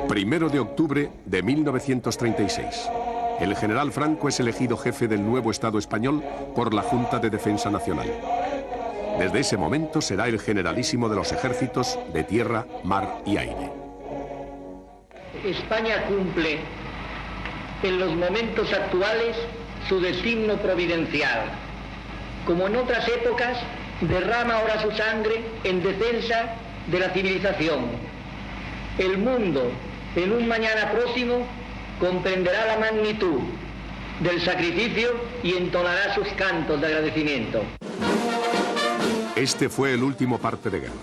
Primero de octubre de 1936. El general Franco es elegido jefe del nuevo Estado español por la Junta de Defensa Nacional. Desde ese momento será el generalísimo de los ejércitos de tierra, mar y aire. España cumple en los momentos actuales su destino providencial. Como en otras épocas, derrama ahora su sangre en defensa de la civilización. El mundo, en un mañana próximo, comprenderá la magnitud del sacrificio y entonará sus cantos de agradecimiento. Este fue el último parte de guerra.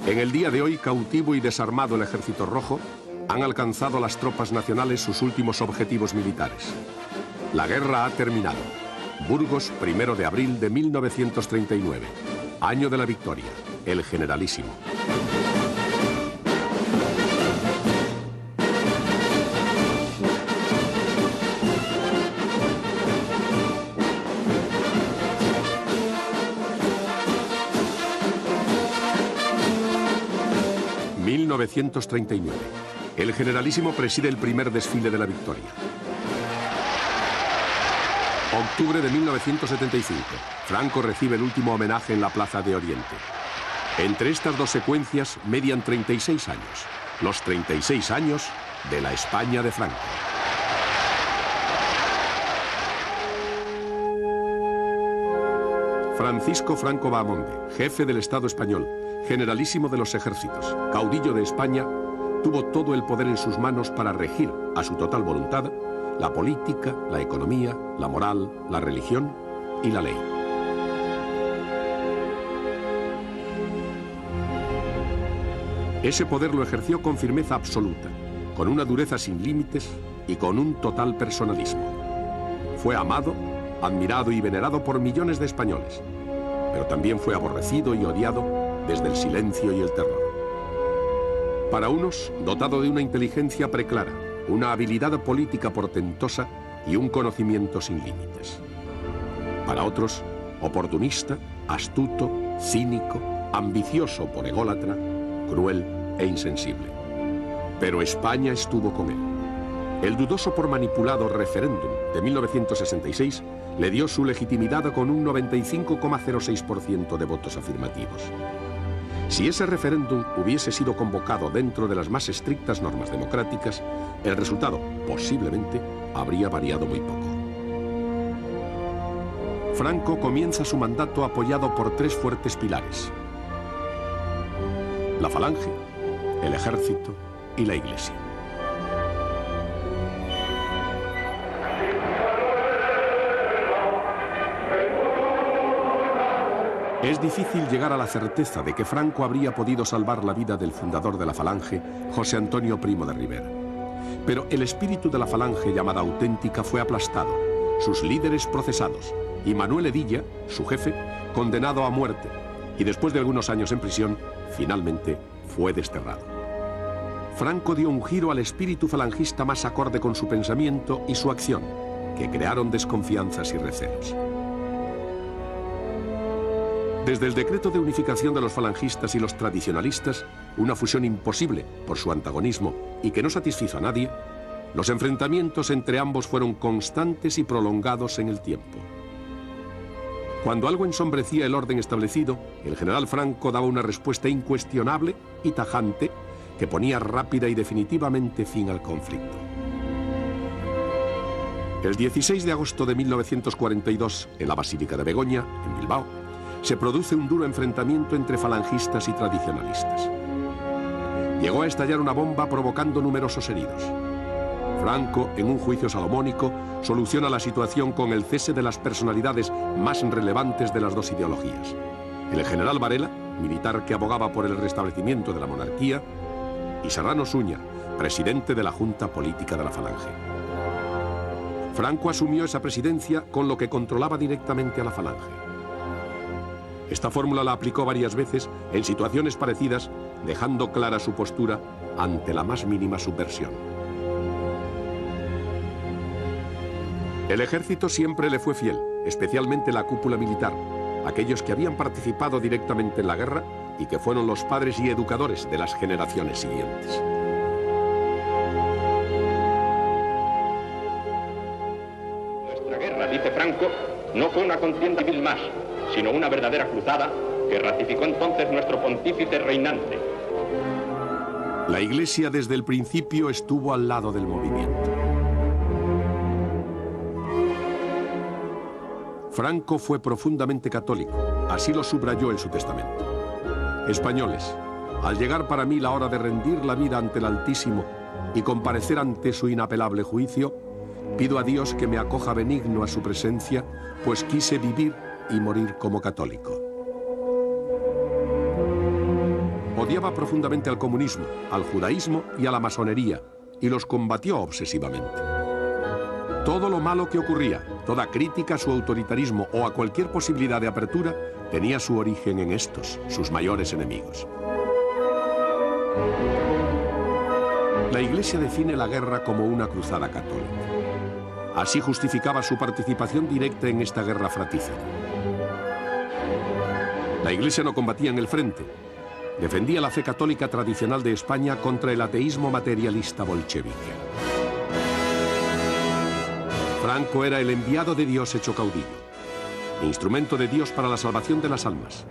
En el día de hoy, cautivo y desarmado el Ejército Rojo, han alcanzado las tropas nacionales sus últimos objetivos militares. La guerra ha terminado. Burgos, 1 de abril de 1939. Año de la victoria. El generalísimo. ...1939. El generalísimo preside el primer desfile de la victoria. Octubre de 1975. Franco recibe el último homenaje en la Plaza de Oriente. Entre estas dos secuencias median 36 años. Los 36 años de la España de Franco. Francisco Franco Bahamonde, jefe del Estado español, generalísimo de los ejércitos, caudillo de España, tuvo todo el poder en sus manos para regir, a su total voluntad, la política, la economía, la moral, la religión y la ley. Ese poder lo ejerció con firmeza absoluta, con una dureza sin límites y con un total personalismo. Fue amado, admirado y venerado por millones de españoles, pero también fue aborrecido y odiado desde el silencio y el terror. Para unos, dotado de una inteligencia preclara, una habilidad política portentosa y un conocimiento sin límites. Para otros, oportunista, astuto, cínico, ambicioso por ególatra, cruel e insensible. Pero España estuvo con él. El dudoso por manipulado referéndum de 1966 le dio su legitimidad con un 95,06% de votos afirmativos. Si ese referéndum hubiese sido convocado dentro de las más estrictas normas democráticas, el resultado, posiblemente, habría variado muy poco. Franco comienza su mandato apoyado por tres fuertes pilares: la Falange, el Ejército y la Iglesia. Es difícil llegar a la certeza de que Franco habría podido salvar la vida del fundador de la Falange, José Antonio Primo de Rivera. Pero el espíritu de la Falange llamada auténtica fue aplastado, sus líderes procesados y Manuel Hedilla, su jefe, condenado a muerte y después de algunos años en prisión, finalmente fue desterrado. Franco dio un giro al espíritu falangista más acorde con su pensamiento y su acción, que crearon desconfianzas y recelos. Desde el decreto de unificación de los falangistas y los tradicionalistas, una fusión imposible por su antagonismo y que no satisfizo a nadie, los enfrentamientos entre ambos fueron constantes y prolongados en el tiempo. Cuando algo ensombrecía el orden establecido, el general Franco daba una respuesta incuestionable y tajante que ponía rápida y definitivamente fin al conflicto. El 16 de agosto de 1942, en la Basílica de Begoña, en Bilbao, se produce un duro enfrentamiento entre falangistas y tradicionalistas. Llegó a estallar una bomba provocando numerosos heridos. Franco, en un juicio salomónico, soluciona la situación con el cese de las personalidades más relevantes de las dos ideologías: el general Varela, militar que abogaba por el restablecimiento de la monarquía, y Serrano Suña, presidente de la Junta Política de la Falange. Franco asumió esa presidencia con lo que controlaba directamente a la Falange. Esta fórmula la aplicó varias veces en situaciones parecidas, dejando clara su postura ante la más mínima subversión. El ejército siempre le fue fiel, especialmente la cúpula militar, aquellos que habían participado directamente en la guerra y que fueron los padres y educadores de las generaciones siguientes. Nuestra guerra, dice Franco, no fue una contienda civil más, sino una verdadera cruzada que ratificó entonces nuestro pontífice reinante. La Iglesia desde el principio estuvo al lado del movimiento. Franco fue profundamente católico, así lo subrayó en su testamento. Españoles, al llegar para mí la hora de rendir la vida ante el Altísimo y comparecer ante su inapelable juicio, pido a Dios que me acoja benigno a su presencia, pues quise vivir y morir como católico. Odiaba profundamente al comunismo, al judaísmo y a la masonería, y los combatió obsesivamente. Todo lo malo que ocurría, toda crítica a su autoritarismo o a cualquier posibilidad de apertura, tenía su origen en estos, sus mayores enemigos. La Iglesia define la guerra como una cruzada católica. Así justificaba su participación directa en esta guerra fratricida. La Iglesia no combatía en el frente. Defendía la fe católica tradicional de España contra el ateísmo materialista bolchevique. Franco era el enviado de Dios hecho caudillo, instrumento de Dios para la salvación de las almas,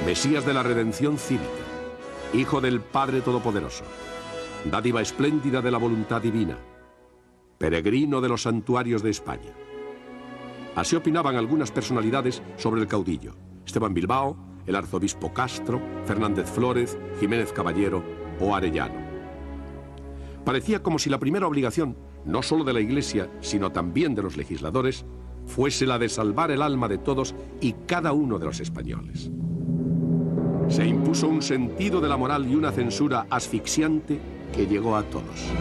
Mesías de la redención cívica, hijo del Padre Todopoderoso, dádiva espléndida de la voluntad divina, peregrino de los santuarios de España. Así opinaban algunas personalidades sobre el caudillo: Esteban Bilbao, el arzobispo Castro, Fernández Flórez, Jiménez Caballero o Arellano. Parecía como si la primera obligación, no solo de la Iglesia, sino también de los legisladores, fuese la de salvar el alma de todos y cada uno de los españoles. Se impuso un sentido de la moral y una censura asfixiante que llegó a todos.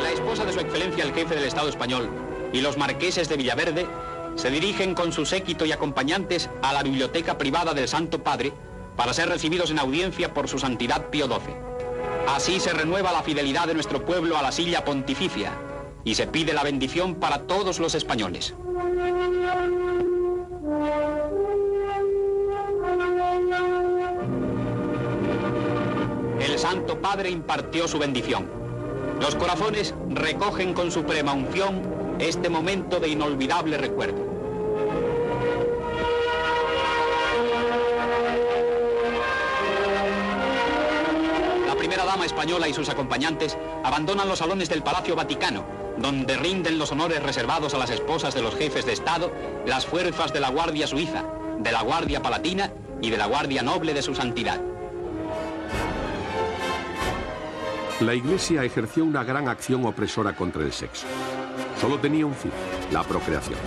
La esposa de su excelencia el jefe del Estado español y los marqueses de Villaverde se dirigen con su séquito y acompañantes a la biblioteca privada del Santo Padre para ser recibidos en audiencia por su santidad Pío XII. Así se renueva la fidelidad de nuestro pueblo a la silla pontificia y se pide la bendición para todos los españoles. El Santo Padre impartió su bendición. Los corazones recogen con suprema unción este momento de inolvidable recuerdo. La primera dama española y sus acompañantes abandonan los salones del Palacio Vaticano, donde rinden los honores reservados a las esposas de los jefes de Estado, las fuerzas de la Guardia Suiza, de la Guardia Palatina y de la Guardia Noble de su Santidad. La Iglesia ejerció una gran acción opresora contra el sexo. Solo tenía un fin: la procreación.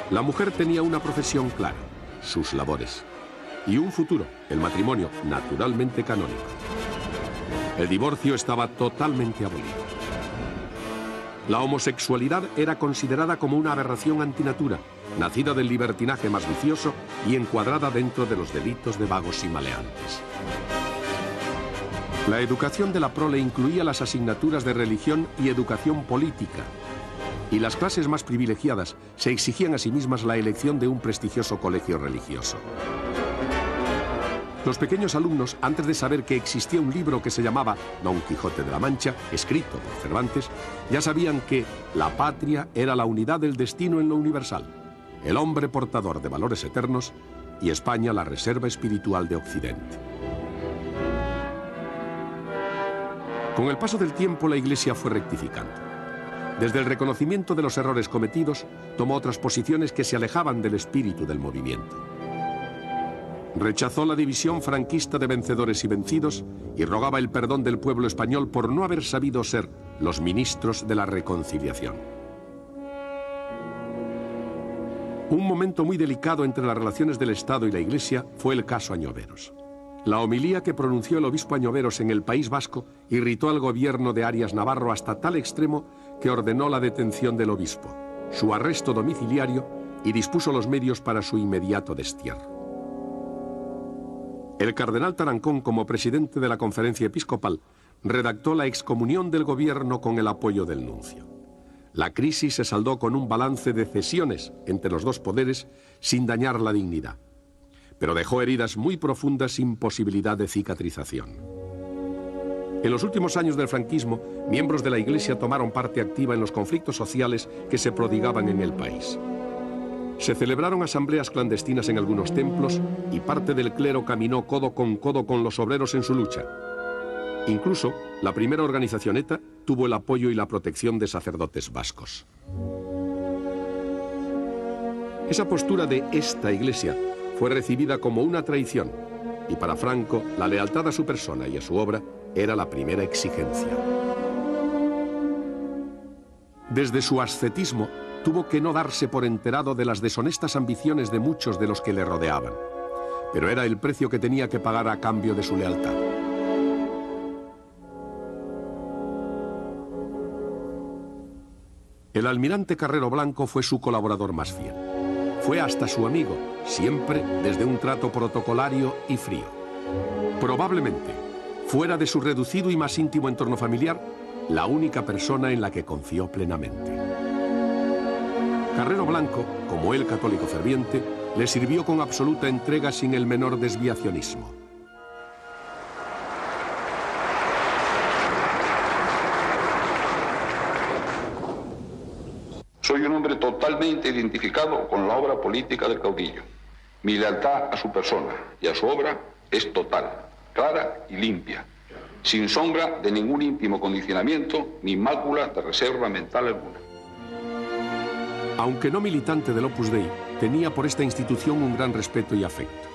La mujer tenía una profesión clara, sus labores, y un futuro, el matrimonio, naturalmente canónico. El divorcio estaba totalmente abolido. La homosexualidad era considerada como una aberración antinatura, nacida del libertinaje más vicioso y encuadrada dentro de los delitos de vagos y maleantes. La educación de la prole incluía las asignaturas de religión y educación política, y las clases más privilegiadas se exigían a sí mismas la elección de un prestigioso colegio religioso. Los pequeños alumnos, antes de saber que existía un libro que se llamaba Don Quijote de la Mancha, escrito por Cervantes, ya sabían que la patria era la unidad del destino en lo universal, el hombre portador de valores eternos y España la reserva espiritual de Occidente. Con el paso del tiempo, la Iglesia fue rectificando. Desde el reconocimiento de los errores cometidos, tomó otras posiciones que se alejaban del espíritu del movimiento. Rechazó la división franquista de vencedores y vencidos y rogaba el perdón del pueblo español por no haber sabido ser los ministros de la reconciliación. Un momento muy delicado entre las relaciones del Estado y la Iglesia fue el caso Añoveros. La homilía que pronunció el obispo Añoveros en el País Vasco irritó al gobierno de Arias Navarro hasta tal extremo que ordenó la detención del obispo, su arresto domiciliario y dispuso los medios para su inmediato destierro. El cardenal Tarancón, como presidente de la Conferencia Episcopal, redactó la excomunión del gobierno con el apoyo del nuncio. La crisis se saldó con un balance de cesiones entre los dos poderes sin dañar la dignidad, pero dejó heridas muy profundas sin posibilidad de cicatrización. En los últimos años del franquismo, miembros de la Iglesia tomaron parte activa en los conflictos sociales que se prodigaban en el país. Se celebraron asambleas clandestinas en algunos templos y parte del clero caminó codo con los obreros en su lucha. Incluso, la primera organización ETA tuvo el apoyo y la protección de sacerdotes vascos. Esa postura de esta Iglesia fue recibida como una traición y para Franco la lealtad a su persona y a su obra era la primera exigencia. Desde su ascetismo tuvo que no darse por enterado de las deshonestas ambiciones de muchos de los que le rodeaban, pero era el precio que tenía que pagar a cambio de su lealtad. El almirante Carrero Blanco fue su colaborador más fiel. Fue hasta su amigo, siempre desde un trato protocolario y frío. Probablemente, fuera de su reducido y más íntimo entorno familiar, la única persona en la que confió plenamente. Carrero Blanco, como él católico ferviente, le sirvió con absoluta entrega sin el menor desviacionismo. Soy un hombre totalmente identificado con la obra política del caudillo. Mi lealtad a su persona y a su obra es total, clara y limpia, sin sombra de ningún íntimo condicionamiento ni mácula de reserva mental alguna. Aunque no militante del Opus Dei, tenía por esta institución un gran respeto y afecto.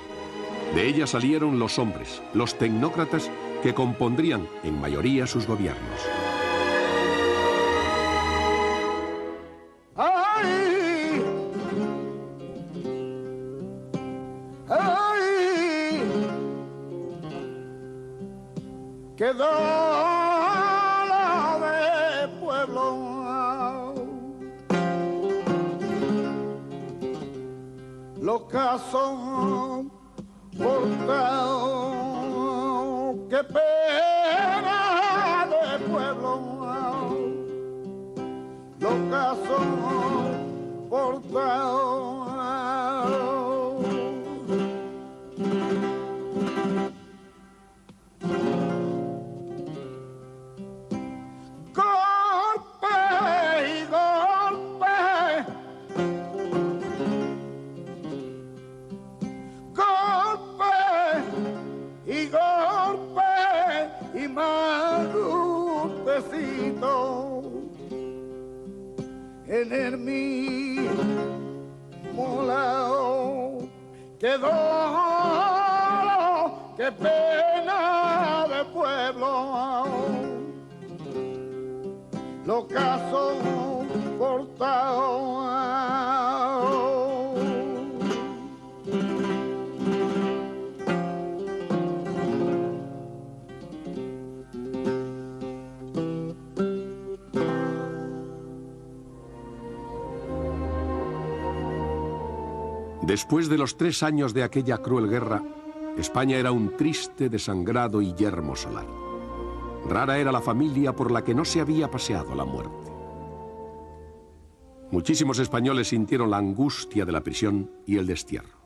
De ella salieron los hombres, los tecnócratas que compondrían en mayoría sus gobiernos. Quedó la de pueblo, los casos portados, qué pena de pueblo, los casos portados. En el mismo lado quedó, qué pena de pueblo, los casos cortados. Después de los 3 años de aquella cruel guerra, España era un triste, desangrado y yermo solar. Rara era la familia por la que no se había paseado la muerte. Muchísimos españoles sintieron la angustia de la prisión y el destierro.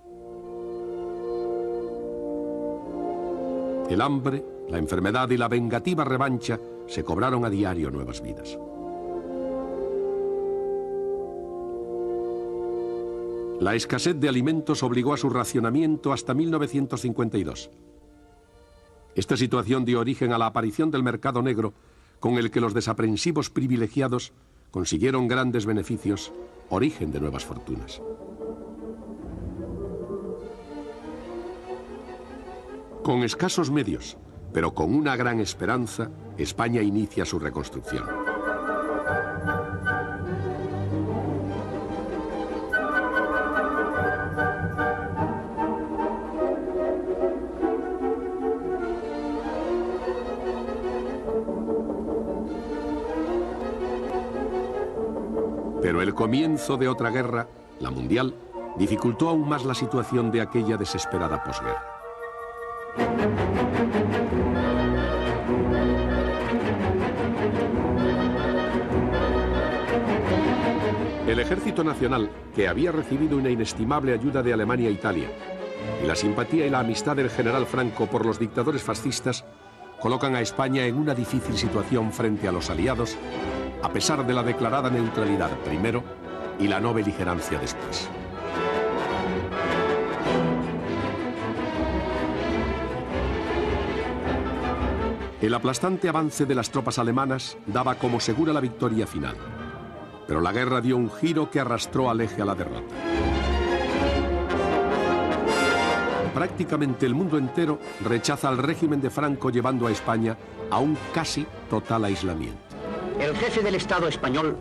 El hambre, la enfermedad y la vengativa revancha se cobraron a diario nuevas vidas. La escasez de alimentos obligó a su racionamiento hasta 1952. Esta situación dio origen a la aparición del mercado negro, con el que los desaprensivos privilegiados consiguieron grandes beneficios, origen de nuevas fortunas. Con escasos medios, pero con una gran esperanza, España inicia su reconstrucción. Pero el comienzo de otra guerra, la mundial, dificultó aún más la situación de aquella desesperada posguerra. El Ejército Nacional, que había recibido una inestimable ayuda de Alemania e Italia, y la simpatía y la amistad del general Franco por los dictadores fascistas, colocan a España en una difícil situación frente a los aliados, a pesar de la declarada neutralidad primero y la no beligerancia después. El aplastante avance de las tropas alemanas daba como segura la victoria final. Pero la guerra dio un giro que arrastró al eje a la derrota. Prácticamente el mundo entero rechaza al régimen de Franco, llevando a España a un casi total aislamiento. El jefe del Estado español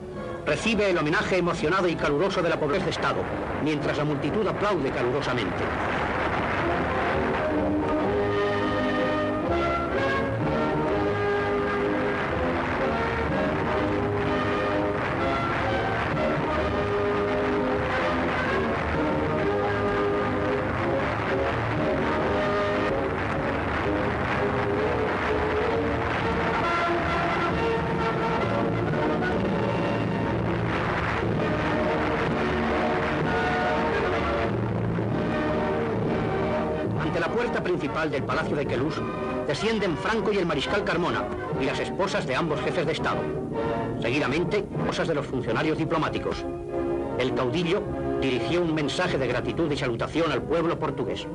recibe el homenaje emocionado y caluroso de la pobreza de Estado, mientras la multitud aplaude calurosamente. Principal del Palacio de Queluz, descienden Franco y el mariscal Carmona y las esposas de ambos jefes de Estado. Seguidamente, esposas de los funcionarios diplomáticos. El caudillo dirigió un mensaje de gratitud y salutación al pueblo portugués.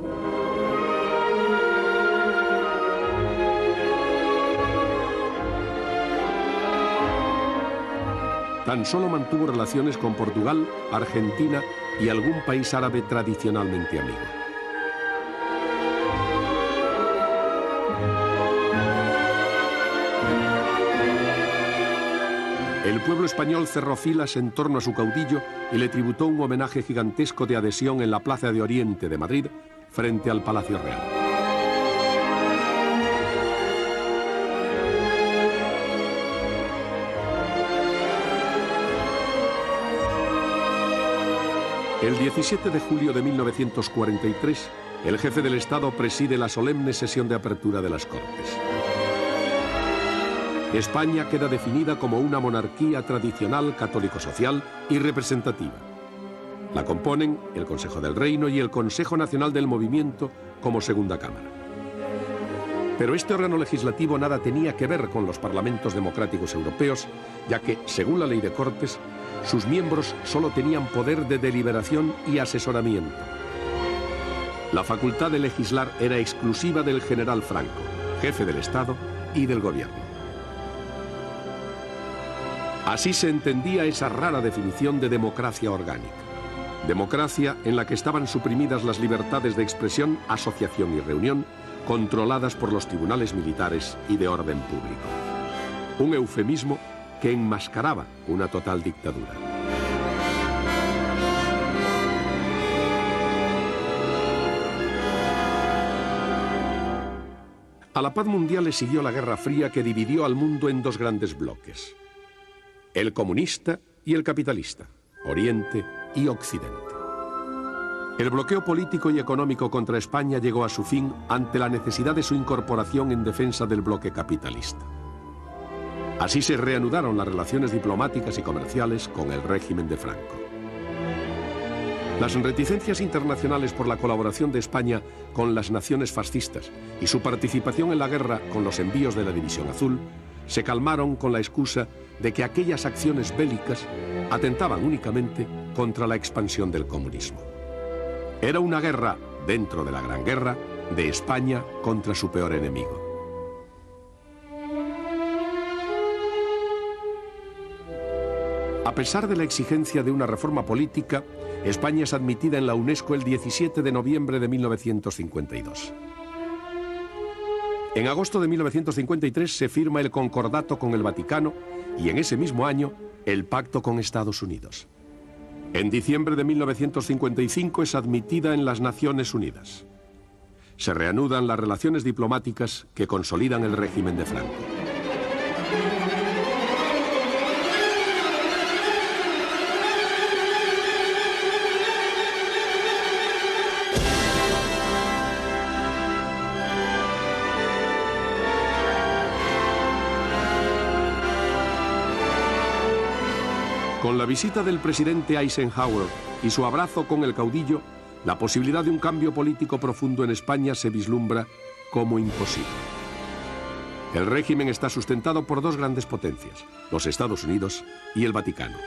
Tan solo mantuvo relaciones con Portugal, Argentina y algún país árabe tradicionalmente amigo. El pueblo español cerró filas en torno a su caudillo y le tributó un homenaje gigantesco de adhesión en la Plaza de Oriente de Madrid, frente al Palacio Real. El 17 de julio de 1943, el jefe del Estado preside la solemne sesión de apertura de las Cortes. España queda definida como una monarquía tradicional, católico-social y representativa. La componen el Consejo del Reino y el Consejo Nacional del Movimiento como segunda cámara. Pero este órgano legislativo nada tenía que ver con los parlamentos democráticos europeos, ya que, según la Ley de Cortes, sus miembros solo tenían poder de deliberación y asesoramiento. La facultad de legislar era exclusiva del general Franco, jefe del Estado y del gobierno. Así se entendía esa rara definición de democracia orgánica. Democracia en la que estaban suprimidas las libertades de expresión, asociación y reunión, controladas por los tribunales militares y de orden público. Un eufemismo que enmascaraba una total dictadura. A la paz mundial le siguió la Guerra Fría, que dividió al mundo en dos grandes bloques: el comunista y el capitalista, Oriente y Occidente. El bloqueo político y económico contra España llegó a su fin ante la necesidad de su incorporación en defensa del bloque capitalista. Así se reanudaron las relaciones diplomáticas y comerciales con el régimen de Franco. Las reticencias internacionales por la colaboración de España con las naciones fascistas y su participación en la guerra con los envíos de la División Azul se calmaron con la excusa de que aquellas acciones bélicas atentaban únicamente contra la expansión del comunismo. Era una guerra, dentro de la Gran Guerra, de España contra su peor enemigo. A pesar de la exigencia de una reforma política, España es admitida en la UNESCO el 17 de noviembre de 1952. En agosto de 1953 se firma el Concordato con el Vaticano y en ese mismo año el Pacto con Estados Unidos. En diciembre de 1955 es admitida en las Naciones Unidas. Se reanudan las relaciones diplomáticas que consolidan el régimen de Franco. Con la visita del presidente Eisenhower y su abrazo con el caudillo, la posibilidad de un cambio político profundo en España se vislumbra como imposible. El régimen está sustentado por dos grandes potencias, los Estados Unidos y el Vaticano.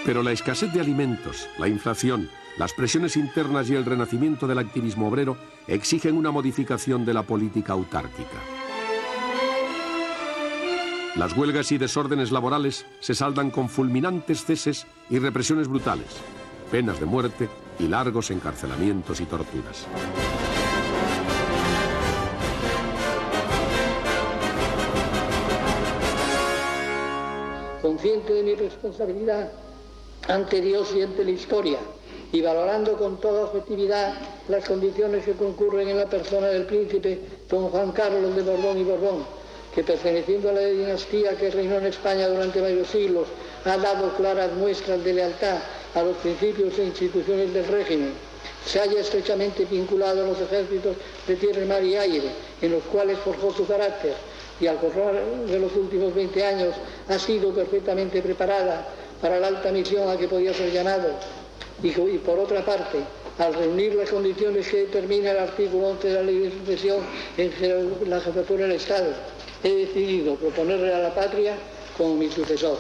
Pero la escasez de alimentos, la inflación, las presiones internas y el renacimiento del activismo obrero exigen una modificación de la política autárquica. Las huelgas y desórdenes laborales se saldan con fulminantes ceses y represiones brutales, penas de muerte y largos encarcelamientos y torturas. Consciente de mi responsabilidad ante Dios y ante la historia, y valorando con toda objetividad las condiciones que concurren en la persona del príncipe don Juan Carlos de Borbón y Borbón, que perteneciendo a la dinastía que reinó en España durante varios siglos, ha dado claras muestras de lealtad a los principios e instituciones del régimen, se halla estrechamente vinculado a los ejércitos de tierra, mar y aire, en los cuales forjó su carácter, y al correr de los últimos 20 años ha sido perfectamente preparada para la alta misión a que podía ser llamado, y por otra parte, al reunir las condiciones que determina el artículo 11 de la Ley de Sucesión en la jefatura del Estado, he decidido proponerle a la patria como mi sucesor.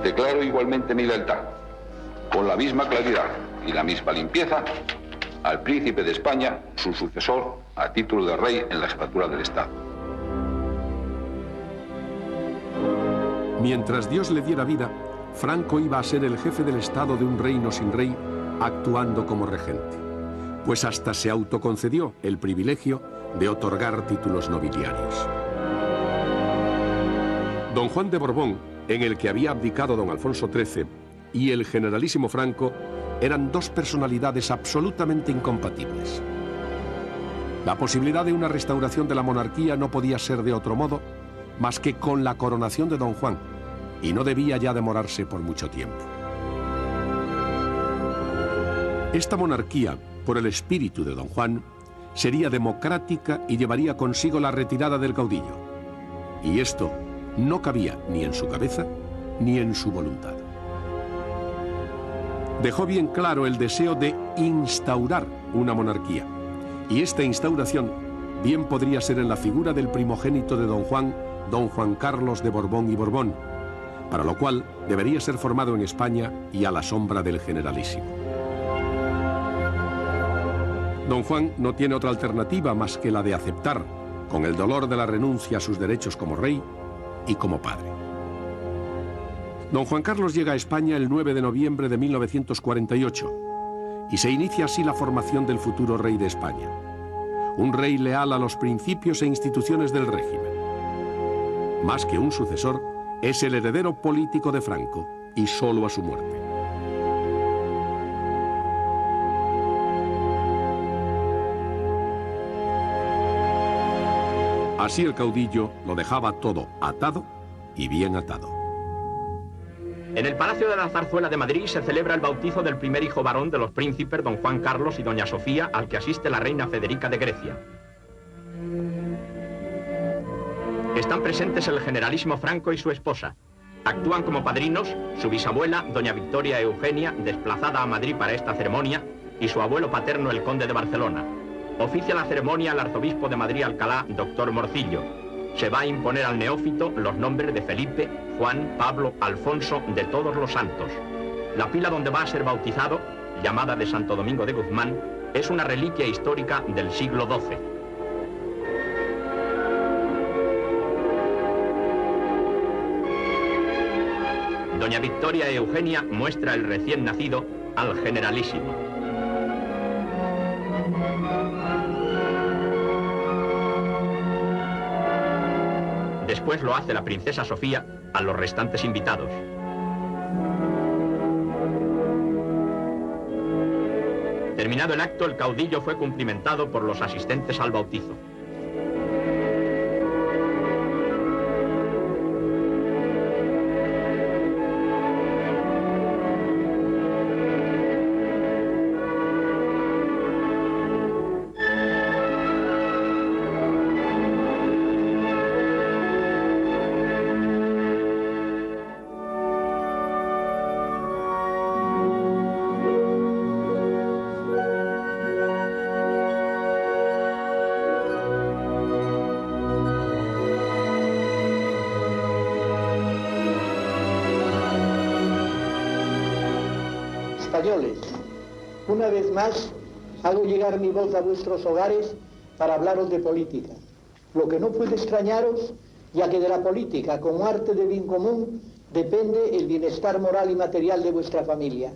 Declaro igualmente mi lealtad, con la misma claridad y la misma limpieza, al príncipe de España, su sucesor, a título de rey en la jefatura del Estado. Mientras Dios le diera vida, Franco iba a ser el jefe del Estado de un reino sin rey, actuando como regente, pues hasta se autoconcedió el privilegio de otorgar títulos nobiliarios. Don Juan de Borbón, en el que había abdicado don Alfonso XIII, y el generalísimo Franco eran dos personalidades absolutamente incompatibles. La posibilidad de una restauración de la monarquía no podía ser de otro modo más que con la coronación de don Juan, y no debía ya demorarse por mucho tiempo. Esta monarquía, por el espíritu de don Juan, sería democrática y llevaría consigo la retirada del caudillo. Y esto no cabía ni en su cabeza ni en su voluntad. Dejó bien claro el deseo de instaurar una monarquía, y esta instauración bien podría ser en la figura del primogénito de don Juan Carlos de Borbón y Borbón, para lo cual debería ser formado en España y a la sombra del generalísimo. Don Juan no tiene otra alternativa más que la de aceptar, con el dolor de la renuncia a sus derechos como rey y como padre. Don Juan Carlos llega a España el 9 de noviembre de 1948 y se inicia así la formación del futuro rey de España. Un rey leal a los principios e instituciones del régimen. Más que un sucesor, es el heredero político de Franco y solo a su muerte. Así el caudillo lo dejaba todo atado y bien atado. En el Palacio de la Zarzuela de Madrid se celebra el bautizo del primer hijo varón de los príncipes don Juan Carlos y doña Sofía, al que asiste la reina Federica de Grecia. Están presentes el generalísimo Franco y su esposa. Actúan como padrinos su bisabuela, doña Victoria Eugenia, desplazada a Madrid para esta ceremonia, y su abuelo paterno, el conde de Barcelona. Oficia la ceremonia el arzobispo de Madrid Alcalá, doctor Morcillo. Se va a imponer al neófito los nombres de Felipe, Juan, Pablo, Alfonso, de todos los santos. La pila donde va a ser bautizado, llamada de Santo Domingo de Guzmán, es una reliquia histórica del siglo XII. Doña Victoria Eugenia muestra el recién nacido al generalísimo. Después lo hace la princesa Sofía a los restantes invitados. Terminado el acto, el caudillo fue cumplimentado por los asistentes al bautizo. Españoles, una vez más hago llegar mi voz a vuestros hogares para hablaros de política, lo que no puede extrañaros, ya que de la política como arte de bien común depende el bienestar moral y material de vuestra familia.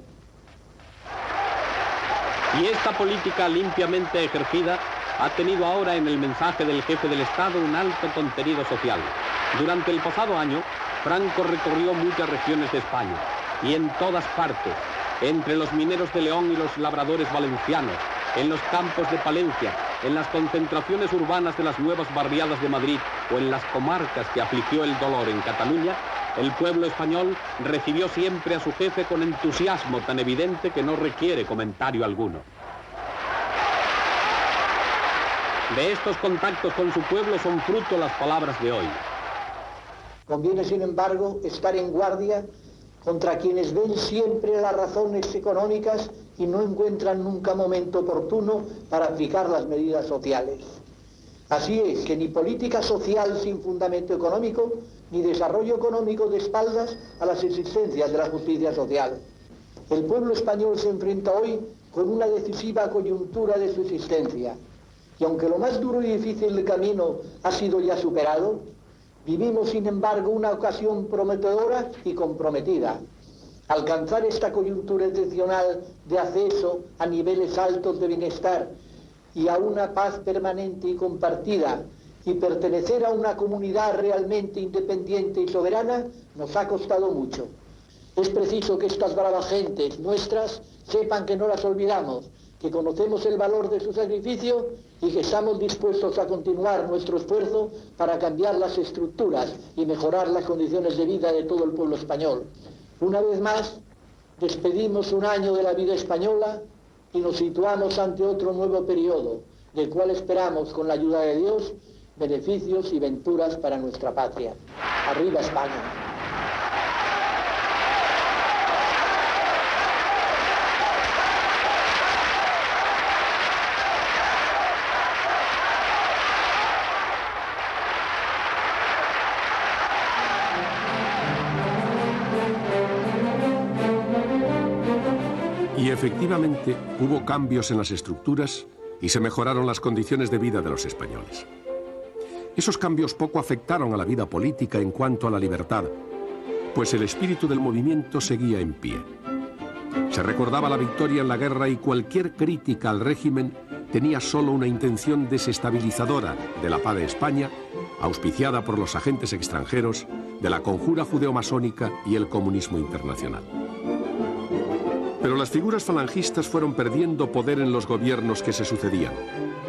Y esta política limpiamente ejercida ha tenido ahora en el mensaje del jefe del Estado un alto contenido social. Durante el pasado año, Franco recorrió muchas regiones de España y en todas partes, entre los mineros de León y los labradores valencianos, en los campos de Palencia, en las concentraciones urbanas de las nuevas barriadas de Madrid o en las comarcas que afligió el dolor en Cataluña, el pueblo español recibió siempre a su jefe con entusiasmo tan evidente que no requiere comentario alguno. De estos contactos con su pueblo son fruto las palabras de hoy. Conviene, sin embargo, estar en guardia contra quienes ven siempre las razones económicas y no encuentran nunca momento oportuno para aplicar las medidas sociales. Así es que ni política social sin fundamento económico, ni desarrollo económico de espaldas a las existencias de la justicia social. El pueblo español se enfrenta hoy con una decisiva coyuntura de su existencia, y aunque lo más duro y difícil del camino ha sido ya superado, vivimos, sin embargo, una ocasión prometedora y comprometida. Alcanzar esta coyuntura excepcional de acceso a niveles altos de bienestar y a una paz permanente y compartida y pertenecer a una comunidad realmente independiente y soberana nos ha costado mucho. Es preciso que estas bravas gentes nuestras sepan que no las olvidamos, que conocemos el valor de su sacrificio y que estamos dispuestos a continuar nuestro esfuerzo para cambiar las estructuras y mejorar las condiciones de vida de todo el pueblo español. Una vez más, despedimos un año de la vida española y nos situamos ante otro nuevo periodo, del cual esperamos, con la ayuda de Dios, beneficios y venturas para nuestra patria. ¡Arriba España! Y efectivamente hubo cambios en las estructuras y se mejoraron las condiciones de vida de los españoles. Esos cambios poco afectaron a la vida política en cuanto a la libertad, pues el espíritu del movimiento seguía en pie. Se recordaba la victoria en la guerra y cualquier crítica al régimen tenía solo una intención desestabilizadora de la paz de España, auspiciada por los agentes extranjeros de la conjura judeo-masónica y el comunismo internacional. Pero las figuras falangistas fueron perdiendo poder en los gobiernos que se sucedían,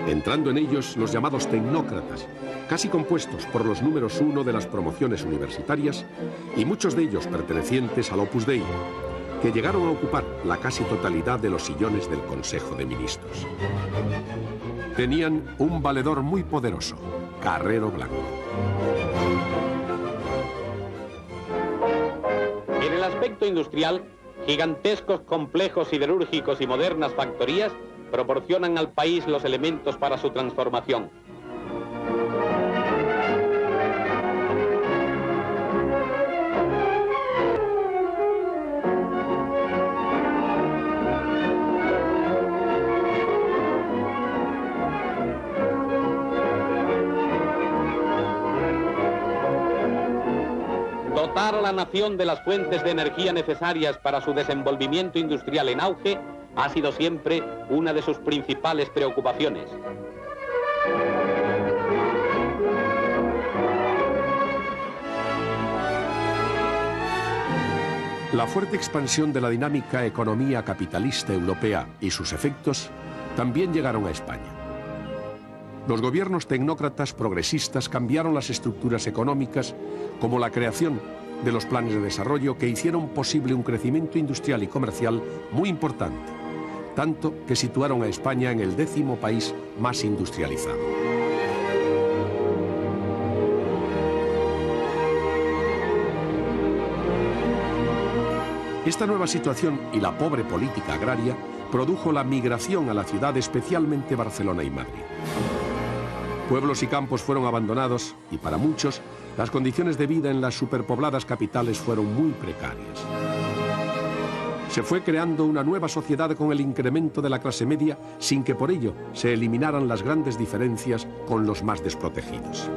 entrando en ellos los llamados tecnócratas, casi compuestos por los números 1 de las promociones universitarias y muchos de ellos pertenecientes al Opus Dei, que llegaron a ocupar la casi totalidad de los sillones del Consejo de Ministros. Tenían un valedor muy poderoso, Carrero Blanco. En el aspecto industrial, gigantescos complejos siderúrgicos y modernas factorías proporcionan al país los elementos para su transformación. Dotar a la nación de las fuentes de energía necesarias para su desenvolvimiento industrial en auge ha sido siempre una de sus principales preocupaciones. La fuerte expansión de la dinámica economía capitalista europea y sus efectos también llegaron a España. Los gobiernos tecnócratas progresistas cambiaron las estructuras económicas, como la creación de los planes de desarrollo que hicieron posible un crecimiento industrial y comercial muy importante, tanto que situaron a España en el 10º país más industrializado. Esta nueva situación y la pobre política agraria produjo la migración a la ciudad, especialmente Barcelona y Madrid. Pueblos y campos fueron abandonados y para muchos las condiciones de vida en las superpobladas capitales fueron muy precarias. Se fue creando una nueva sociedad con el incremento de la clase media sin que por ello se eliminaran las grandes diferencias con los más desprotegidos.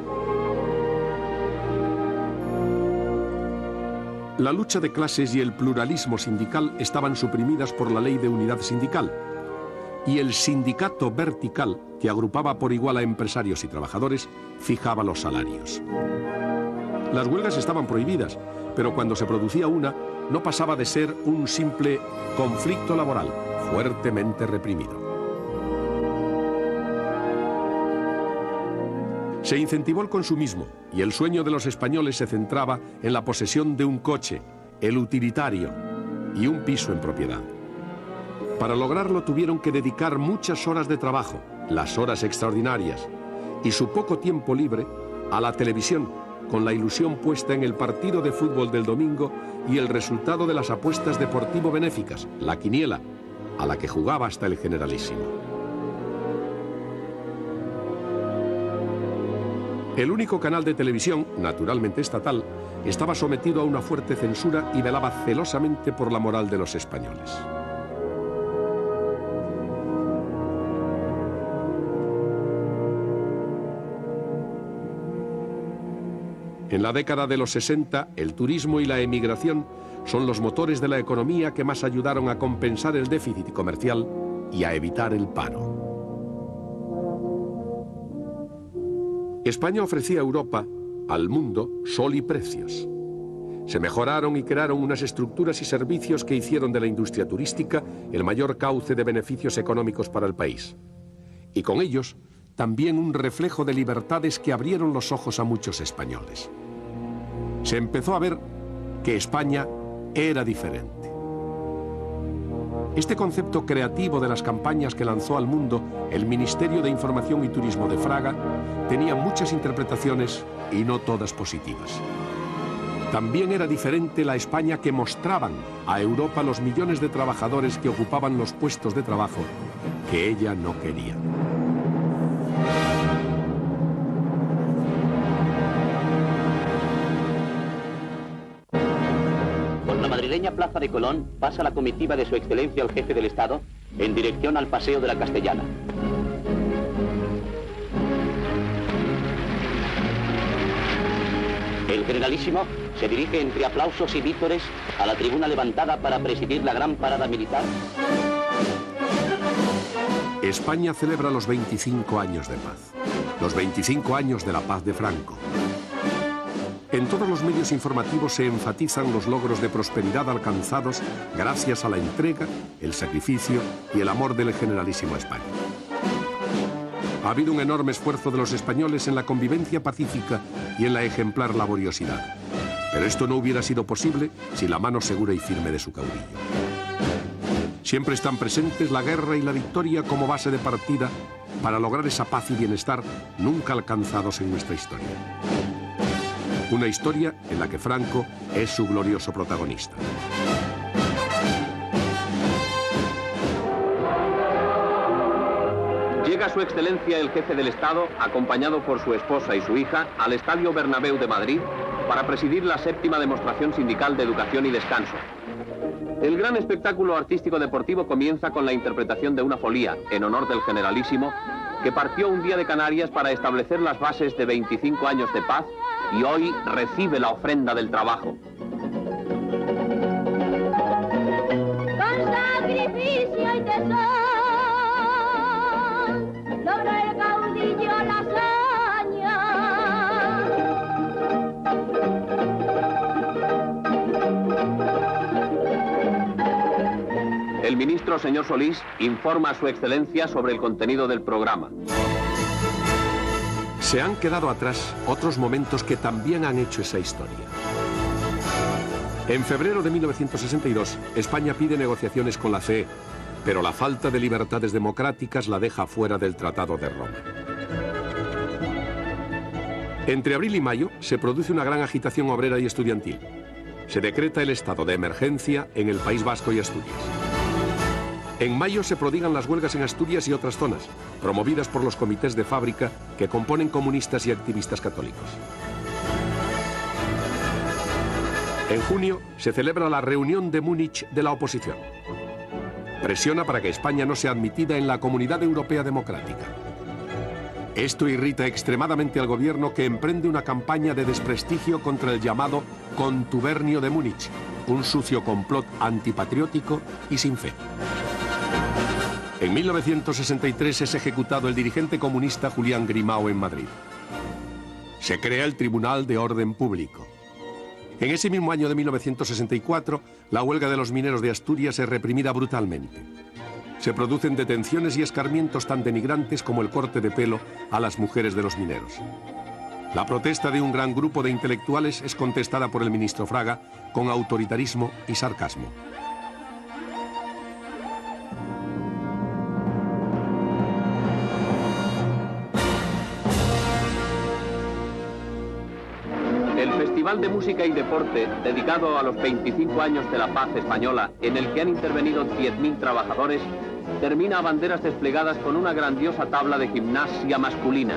La lucha de clases y el pluralismo sindical estaban suprimidas por la Ley de Unidad Sindical, y el sindicato vertical, que agrupaba por igual a empresarios y trabajadores, fijaba los salarios. Las huelgas estaban prohibidas, pero cuando se producía una, no pasaba de ser un simple conflicto laboral, fuertemente reprimido. Se incentivó el consumismo y el sueño de los españoles se centraba en la posesión de un coche, el utilitario, y un piso en propiedad. Para lograrlo tuvieron que dedicar muchas horas de trabajo, las horas extraordinarias, y su poco tiempo libre a la televisión, con la ilusión puesta en el partido de fútbol del domingo y el resultado de las apuestas deportivo-benéficas, la quiniela, a la que jugaba hasta el Generalísimo. El único canal de televisión, naturalmente estatal, estaba sometido a una fuerte censura y velaba celosamente por la moral de los españoles. En la década de los 60, el turismo y la emigración son los motores de la economía que más ayudaron a compensar el déficit comercial y a evitar el paro. España ofrecía a Europa, al mundo, sol y precios. Se mejoraron y crearon unas estructuras y servicios que hicieron de la industria turística el mayor cauce de beneficios económicos para el país. Y con ellos, también un reflejo de libertades que abrieron los ojos a muchos españoles. Se empezó a ver que España era diferente. Este concepto creativo de las campañas que lanzó al mundo el Ministerio de Información y Turismo de Fraga tenía muchas interpretaciones y no todas positivas. También era diferente la España que mostraban a Europa los millones de trabajadores que ocupaban los puestos de trabajo que ella no quería. Madrileña Plaza de Colón pasa la comitiva de Su Excelencia el Jefe del Estado en dirección al Paseo de la Castellana. El Generalísimo se dirige entre aplausos y vítores a la tribuna levantada para presidir la gran parada militar. España celebra los 25 años de paz, los 25 años de la paz de Franco. En todos los medios informativos se enfatizan los logros de prosperidad alcanzados gracias a la entrega, el sacrificio y el amor del Generalísimo a España. Ha habido un enorme esfuerzo de los españoles en la convivencia pacífica y en la ejemplar laboriosidad. Pero esto no hubiera sido posible sin la mano segura y firme de su caudillo. Siempre están presentes la guerra y la victoria como base de partida para lograr esa paz y bienestar nunca alcanzados en nuestra historia. Una historia en la que Franco es su glorioso protagonista. Llega Su Excelencia el Jefe del Estado, acompañado por su esposa y su hija, al Estadio Bernabéu de Madrid para presidir la 7ª demostración sindical de educación y descanso. El gran espectáculo artístico-deportivo comienza con la interpretación de una folía en honor del Generalísimo, que partió un día de Canarias para establecer las bases de 25 años de paz y hoy recibe la ofrenda del trabajo. Con sacrificio y tesón logra el caudillo la hazaña. El ministro, señor Solís, informa a su excelencia sobre el contenido del programa. Se han quedado atrás otros momentos que también han hecho esa historia. En febrero de 1962, España pide negociaciones con la CE, pero la falta de libertades democráticas la deja fuera del Tratado de Roma. Entre abril y mayo se produce una gran agitación obrera y estudiantil. Se decreta el estado de emergencia en el País Vasco y Asturias. En mayo se prodigan las huelgas en Asturias y otras zonas, promovidas por los comités de fábrica que componen comunistas y activistas católicos. En junio se celebra la reunión de Múnich de la oposición. Presiona para que España no sea admitida en la Comunidad Europea Democrática. Esto irrita extremadamente al gobierno, que emprende una campaña de desprestigio contra el llamado Contubernio de Múnich, un sucio complot antipatriótico y sin fe. En 1963 es ejecutado el dirigente comunista Julián Grimao en Madrid. Se crea el Tribunal de Orden Público. En ese mismo año de 1964, la huelga de los mineros de Asturias es reprimida brutalmente. Se producen detenciones y escarmientos tan denigrantes como el corte de pelo a las mujeres de los mineros. La protesta de un gran grupo de intelectuales es contestada por el ministro Fraga con autoritarismo y sarcasmo. El Festival de Música y Deporte, dedicado a los 25 años de la paz española, en el que han intervenido 10.000 trabajadores, termina a banderas desplegadas con una grandiosa tabla de gimnasia masculina.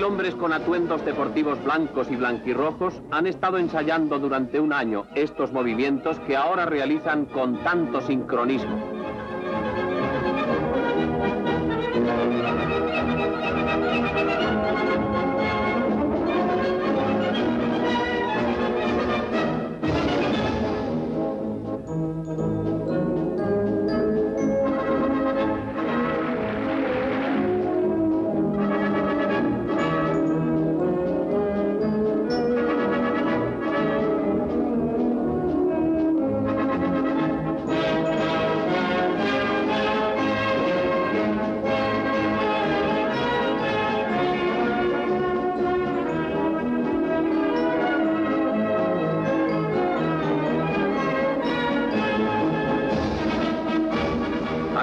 Hombres con atuendos deportivos blancos y blanquirrojos han estado ensayando durante un año estos movimientos que ahora realizan con tanto sincronismo.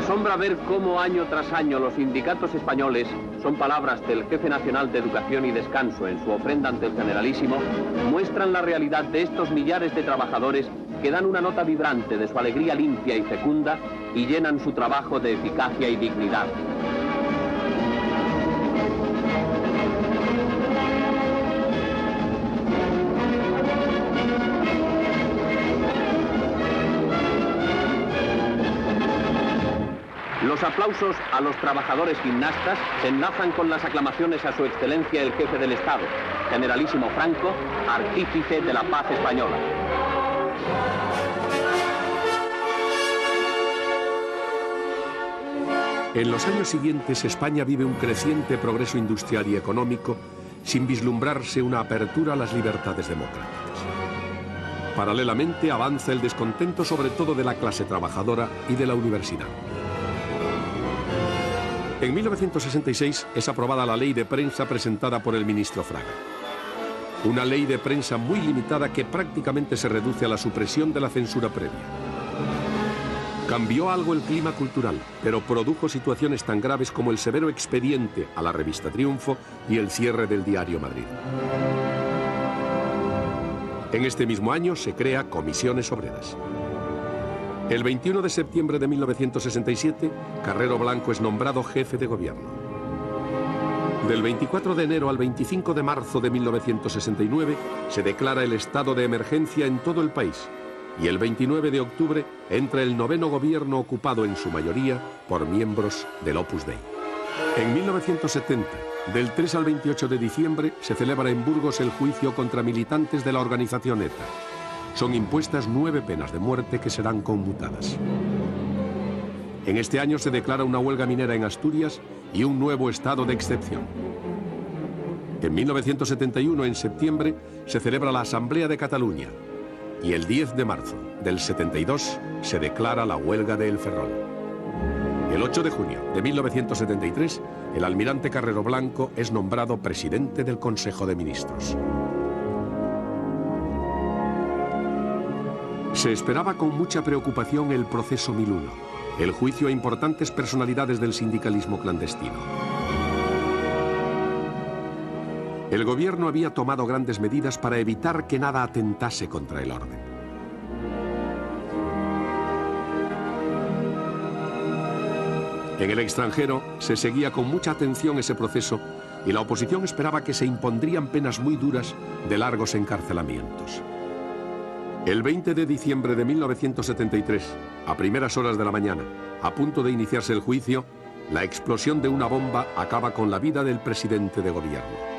Asombra ver cómo año tras año los sindicatos españoles, son palabras del jefe nacional de Educación y Descanso en su ofrenda ante el Generalísimo, muestran la realidad de estos millares de trabajadores que dan una nota vibrante de su alegría limpia y fecunda y llenan su trabajo de eficacia y dignidad. Los aplausos a los trabajadores gimnastas se enlazan con las aclamaciones a su excelencia el jefe del Estado, Generalísimo Franco, artífice de la paz española. En los años siguientes, España vive un creciente progreso industrial y económico, sin vislumbrarse una apertura a las libertades democráticas. Paralelamente, avanza el descontento sobre todo de la clase trabajadora y de la universidad. En 1966 es aprobada la ley de prensa presentada por el ministro Fraga. Una ley de prensa muy limitada que prácticamente se reduce a la supresión de la censura previa. Cambió algo el clima cultural, pero produjo situaciones tan graves como el severo expediente a la revista Triunfo y el cierre del diario Madrid. En este mismo año se crea Comisiones Obreras. El 21 de septiembre de 1967, Carrero Blanco es nombrado jefe de gobierno. Del 24 de enero al 25 de marzo de 1969 se declara el estado de emergencia en todo el país y el 29 de octubre entra el 9º gobierno ocupado en su mayoría por miembros del Opus Dei. En 1970, del 3 al 28 de diciembre, se celebra en Burgos el juicio contra militantes de la organización ETA. Son impuestas 9 penas de muerte que serán conmutadas. En este año se declara una huelga minera en Asturias y un nuevo estado de excepción. En 1971, en septiembre, se celebra la Asamblea de Cataluña y el 10 de marzo del 72 se declara la huelga de El Ferrol. El 8 de junio de 1973, el almirante Carrero Blanco es nombrado presidente del Consejo de Ministros. Se esperaba con mucha preocupación el proceso 1001, el juicio a importantes personalidades del sindicalismo clandestino. El gobierno había tomado grandes medidas para evitar que nada atentase contra el orden. En el extranjero se seguía con mucha atención ese proceso y la oposición esperaba que se impondrían penas muy duras de largos encarcelamientos. El 20 de diciembre de 1973, a primeras horas de la mañana, a punto de iniciarse el juicio, la explosión de una bomba acaba con la vida del presidente de gobierno.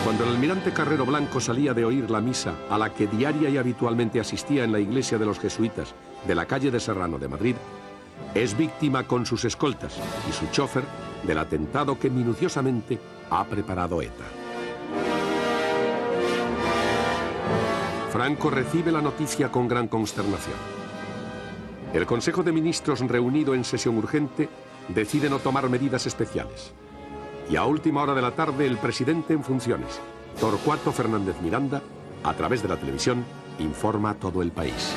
Cuando el almirante Carrero Blanco salía de oír la misa a la que diaria y habitualmente asistía en la iglesia de los jesuitas de la calle de Serrano de Madrid, es víctima con sus escoltas y su chofer del atentado que minuciosamente ha preparado ETA. Franco recibe la noticia con gran consternación. El Consejo de Ministros, reunido en sesión urgente, decide no tomar medidas especiales. Y a última hora de la tarde, el presidente en funciones, Torcuato Fernández Miranda, a través de la televisión, informa a todo el país.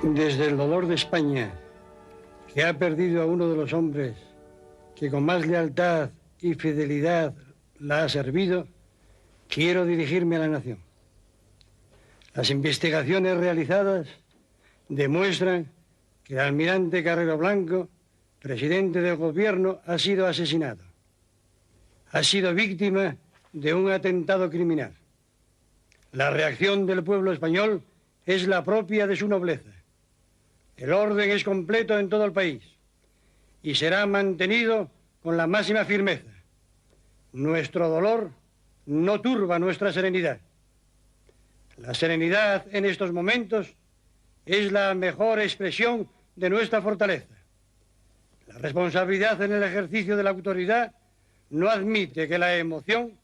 Desde el dolor de España, que ha perdido a uno de los hombres que con más lealtad y fidelidad la ha servido, quiero dirigirme a la nación. Las investigaciones realizadas demuestran que el almirante Carrero Blanco, presidente del gobierno, ha sido asesinado. Ha sido víctima de un atentado criminal. La reacción del pueblo español es la propia de su nobleza. El orden es completo en todo el país y será mantenido con la máxima firmeza. Nuestro dolor no turba nuestra serenidad. La serenidad en estos momentos es la mejor expresión de nuestra fortaleza. La responsabilidad en el ejercicio de la autoridad no admite que la emoción...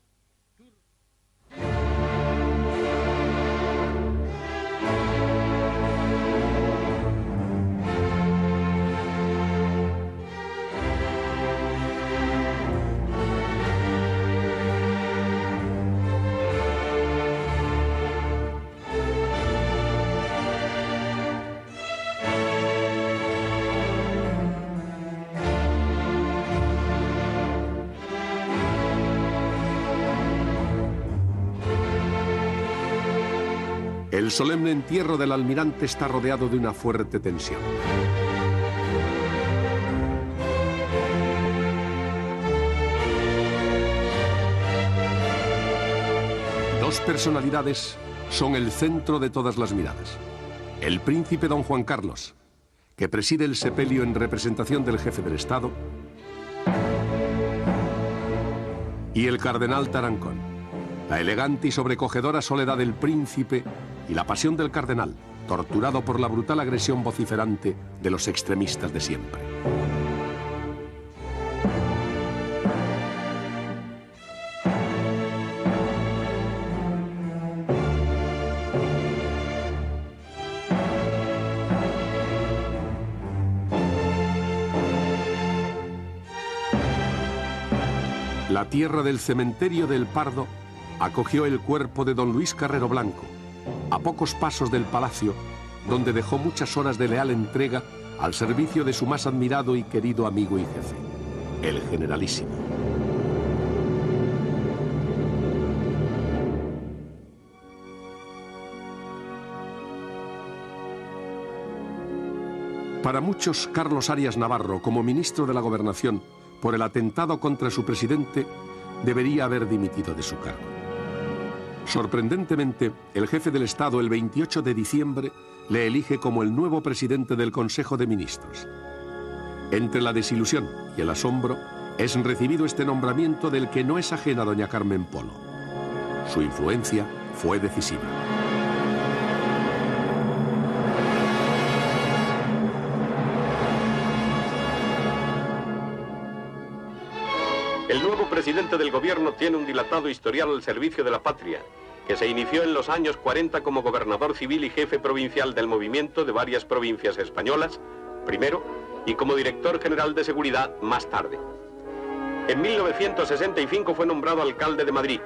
El solemne entierro del almirante está rodeado de una fuerte tensión. Dos personalidades son el centro de todas las miradas. El príncipe don Juan Carlos, que preside el sepelio en representación del jefe del Estado, y el cardenal Tarancón, la elegante y sobrecogedora soledad del príncipe y la pasión del cardenal, torturado por la brutal agresión vociferante de los extremistas de siempre. La tierra del cementerio del Pardo acogió el cuerpo de don Luis Carrero Blanco, a pocos pasos del palacio, donde dejó muchas horas de leal entrega al servicio de su más admirado y querido amigo y jefe, el generalísimo. Para muchos, Carlos Arias Navarro, como ministro de la Gobernación, por el atentado contra su presidente, debería haber dimitido de su cargo. Sorprendentemente, el jefe del Estado, el 28 de diciembre, le elige como el nuevo presidente del Consejo de Ministros. Entre la desilusión y el asombro, es recibido este nombramiento del que no es ajena doña Carmen Polo. Su influencia fue decisiva. El nuevo presidente del gobierno tiene un dilatado historial al servicio de la patria, que se inició en los años 40 como gobernador civil y jefe provincial del movimiento de varias provincias españolas, primero, y como director general de seguridad más tarde. En 1965 fue nombrado alcalde de Madrid,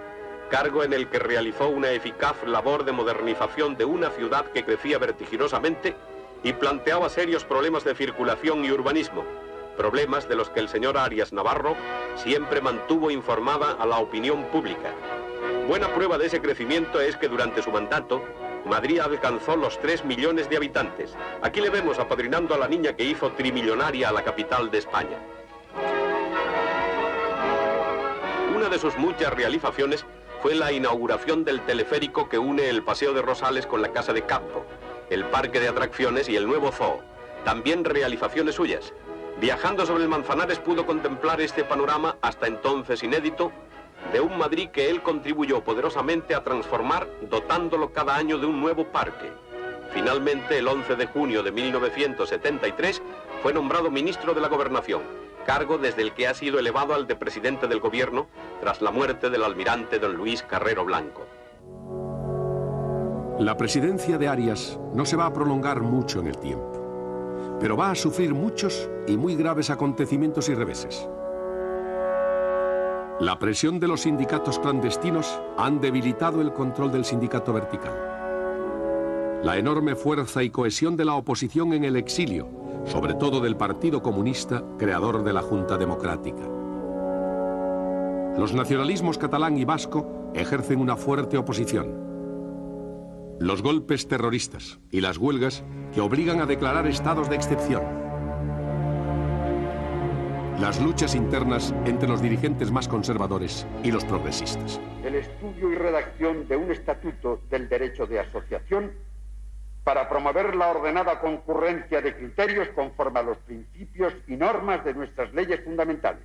cargo en el que realizó una eficaz labor de modernización de una ciudad que crecía vertiginosamente y planteaba serios problemas de circulación y urbanismo, problemas de los que el señor Arias Navarro siempre mantuvo informada a la opinión pública. Buena prueba de ese crecimiento es que durante su mandato, Madrid alcanzó los 3 millones de habitantes. Aquí le vemos apadrinando a la niña que hizo trimillonaria a la capital de España. Una de sus muchas realizaciones fue la inauguración del teleférico que une el Paseo de Rosales con la Casa de Campo, el Parque de Atracciones y el nuevo Zoo. También realizaciones suyas. Viajando sobre el Manzanares pudo contemplar este panorama, hasta entonces inédito, de un Madrid que él contribuyó poderosamente a transformar, dotándolo cada año de un nuevo parque. Finalmente, el 11 de junio de 1973, fue nombrado ministro de la Gobernación, cargo desde el que ha sido elevado al de presidente del gobierno tras la muerte del almirante don Luis Carrero Blanco. La presidencia de Arias no se va a prolongar mucho en el tiempo, pero va a sufrir muchos y muy graves acontecimientos y reveses. La presión de los sindicatos clandestinos han debilitado el control del sindicato vertical. La enorme fuerza y cohesión de la oposición en el exilio, sobre todo del Partido Comunista, creador de la Junta Democrática. Los nacionalismos catalán y vasco ejercen una fuerte oposición. Los golpes terroristas y las huelgas que obligan a declarar estados de excepción. Las luchas internas entre los dirigentes más conservadores y los progresistas. El estudio y redacción de un estatuto del derecho de asociación para promover la ordenada concurrencia de criterios conforme a los principios y normas de nuestras leyes fundamentales,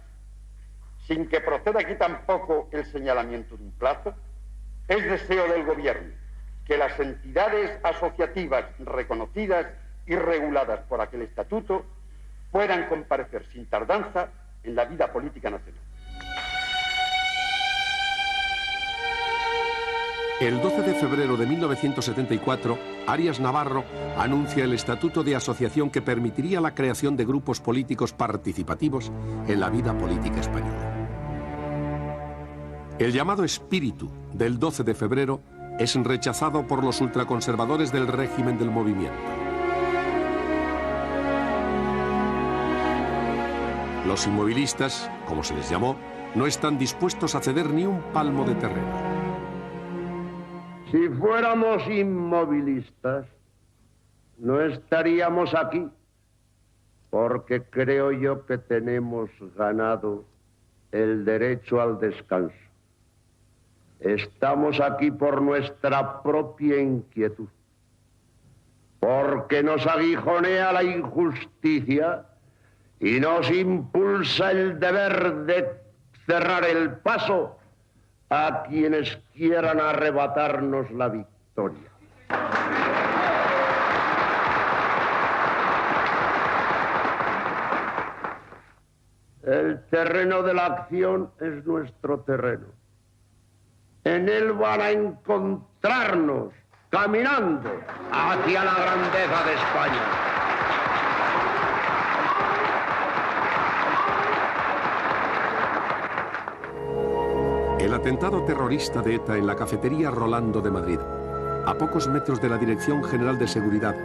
sin que proceda aquí tampoco el señalamiento de un plazo. Es deseo del Gobierno que las entidades asociativas reconocidas y reguladas por aquel estatuto puedan comparecer sin tardanza en la vida política nacional. El 12 de febrero de 1974, Arias Navarro anuncia el Estatuto de Asociación que permitiría la creación de grupos políticos participativos en la vida política española. El llamado espíritu del 12 de febrero es rechazado por los ultraconservadores del régimen del movimiento. Los inmovilistas, como se les llamó, no están dispuestos a ceder ni un palmo de terreno. Si fuéramos inmovilistas, no estaríamos aquí, porque creo yo que tenemos ganado el derecho al descanso. Estamos aquí por nuestra propia inquietud, porque nos aguijonea la injusticia y nos impulsa el deber de cerrar el paso a quienes quieran arrebatarnos la victoria. El terreno de la acción es nuestro terreno. En él van a encontrarnos caminando hacia la grandeza de España. El atentado terrorista de ETA en la cafetería Rolando de Madrid, a pocos metros de la Dirección General de Seguridad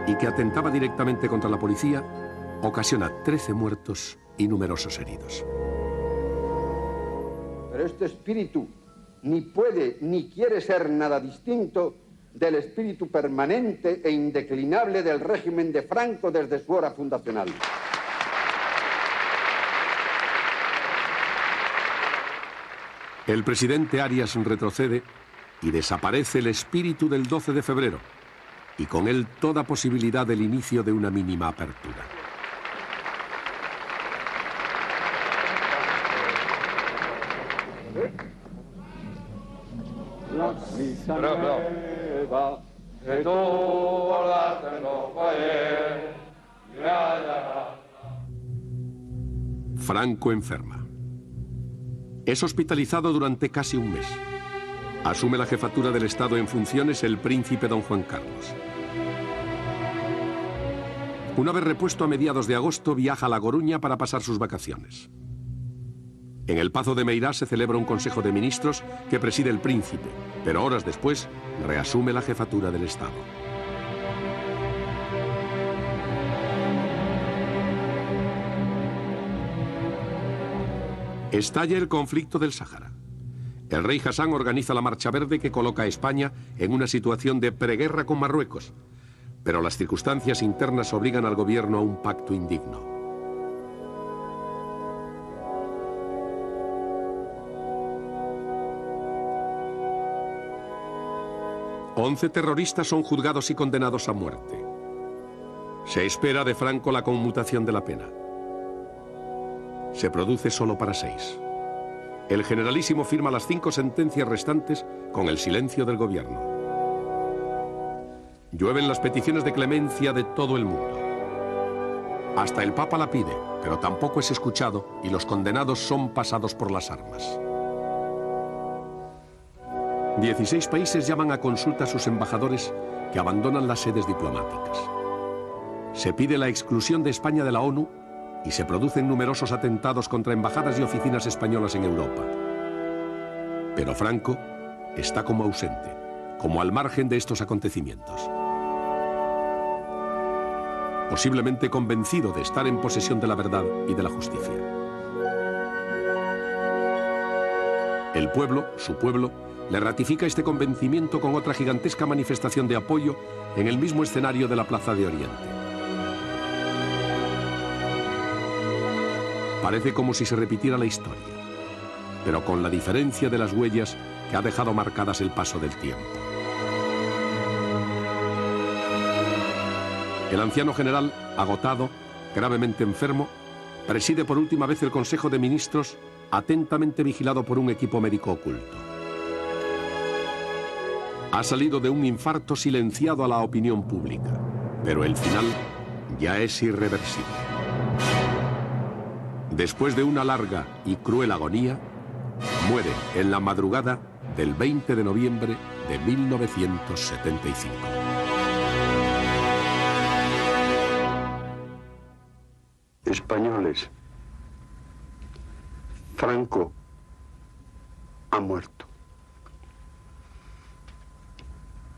y que atentaba directamente contra la policía, ocasiona 13 muertos y numerosos heridos. Pero este espíritu ni puede ni quiere ser nada distinto del espíritu permanente e indeclinable del régimen de Franco desde su hora fundacional. El presidente Arias retrocede y desaparece el espíritu del 12 de febrero, y con él toda posibilidad del inicio de una mínima apertura. Franco enferma. Es hospitalizado durante casi un mes. Asume la jefatura del Estado en funciones el príncipe don Juan Carlos. Una vez repuesto a mediados de agosto, viaja a La Coruña para pasar sus vacaciones. En el Pazo de Meirás se celebra un consejo de ministros que preside el príncipe, pero horas después reasume la jefatura del Estado. Estalla el conflicto del Sáhara. El rey Hassan organiza la Marcha Verde que coloca a España en una situación de preguerra con Marruecos, pero las circunstancias internas obligan al gobierno a un pacto indigno. Once terroristas son juzgados y condenados a muerte. Se espera de Franco la conmutación de la pena. Se produce solo para 6. El generalísimo firma las 5 sentencias restantes con el silencio del gobierno. Llueven las peticiones de clemencia de todo el mundo. Hasta el Papa la pide, pero tampoco es escuchado y los condenados son pasados por las armas. 16 países llaman a consulta a sus embajadores que abandonan las sedes diplomáticas. Se pide la exclusión de España de la ONU y se producen numerosos atentados contra embajadas y oficinas españolas en Europa. Pero Franco está como ausente, como al margen de estos acontecimientos. Posiblemente convencido de estar en posesión de la verdad y de la justicia. El pueblo, su pueblo, le ratifica este convencimiento con otra gigantesca manifestación de apoyo en el mismo escenario de la Plaza de Oriente. Parece como si se repitiera la historia, pero con la diferencia de las huellas que ha dejado marcadas el paso del tiempo. El anciano general, agotado, gravemente enfermo, preside por última vez el Consejo de Ministros, atentamente vigilado por un equipo médico oculto. Ha salido de un infarto silenciado a la opinión pública, pero el final ya es irreversible. Después de una larga y cruel agonía, muere en la madrugada del 20 de noviembre de 1975. Españoles, Franco ha muerto.